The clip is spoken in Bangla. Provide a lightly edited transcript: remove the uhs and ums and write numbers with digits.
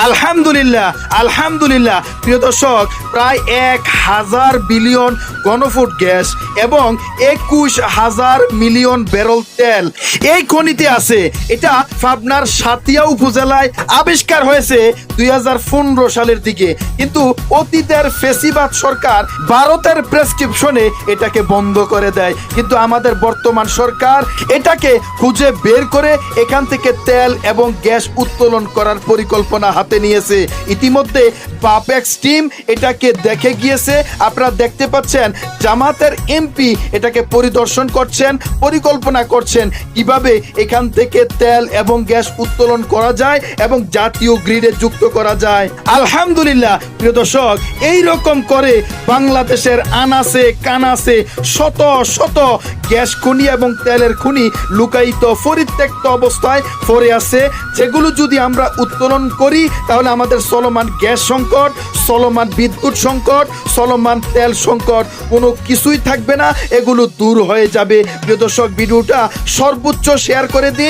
আলহামদুলিল্লাহ, আলহামদুলিল্লাহ প্রিয় দর্শক, প্রায় 1000 বিলিয়ন ঘনফুট গ্যাস এবং 21,000 মিলিয়ন ব্যারেল তেল এই খনিতে আছে। এটা পাবনার সাতিয়া উপজেলায় আবিষ্কার হয়েছে 2015 সালের দিকে, কিন্তু অতীতের ফেসিবাদ সরকার ভারতের প্রেসক্রিপশনে এটাকে বন্ধ করে দেয়। কিন্তু আমাদের বর্তমান সরকার এটাকে খুঁজে বের করে এখান থেকে তেল এবং গ্যাস উত্তোলন করার পরিকল্পনা হাতে নিয়েছে। ইতিমধ্যে বাপেক্স টিম এটাকে দেখে গিয়েছে। আপনারা দেখতে পাচ্ছেন জামাতের এমপি এটাকে পরিদর্শন করছেন, পরিকল্পনা করছেন কিভাবে এখান থেকে তেল এবং গ্যাস উত্তোলন করা যায় এবং জাতীয় গ্রিডে যুক্ত করা যায়। আলহামদুলিল্লাহ প্রিয় দর্শক, এই রকম করে বাংলাদেশের আনাসে কানাসে শত শত গ্যাস খনি এবং তেলের খনি লুকায়িত পরিত্যক্ত অবস্থায় পড়ে আছে, যেগুলো যদি আমরা উত্তোলন করি তাহলে আমাদের চলমান গ্যাস সংকট, চলমান বিদ্যুৎ সংকট, চলমান তেল সংকট কোনো কিছুই থাকবে না, এগুলো দূর হয়ে যাবে। প্রিয় দর্শক, ভিডিওটা সর্বোচ্চ শেয়ার করে দিন।